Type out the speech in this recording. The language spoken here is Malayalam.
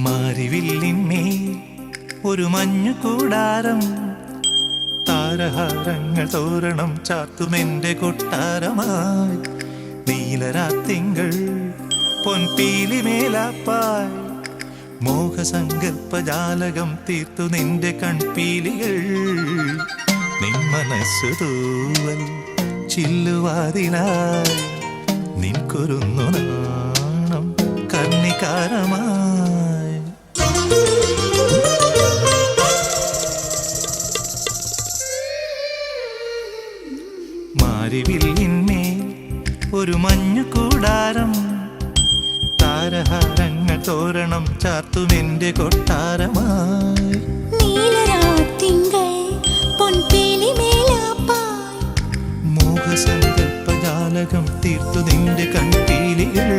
മാരിവില്ലിന്മേൽ ഒരു മഞ്ഞു കൂടാരം, താരഹാരങ്ങൾ തോരണം ചാത്തുമെന്റെ കൊട്ടാരമായി. നീലരാത്തിങ്കൾ പൊൻപീലി മേലാപ്പായി, മോഹസങ്കൽപ്പജാലകം തീർത്തു നിന്റെ കൺപീലികൾ. നിൻ മനസ്സു തൂവൽ ചില്ലുവാതിലായി, നിൻ കുരുന്നു നാണം കർണികാരമായി. മാരിവില്ലിന്മേൽ ഒരു മഞ്ഞു കൂടാരം, താരഹാരങ്ങൾ തോരണം ചാത്തുമെന്റെ കൊട്ടാരമായി. നീലരാത്തിങ്കൾ പൊൻപീലി മേലാപ്പായി, മോഹസങ്കൽപ്പജാലകം തീർത്തു നിന്റെ കൺപീലികൾ.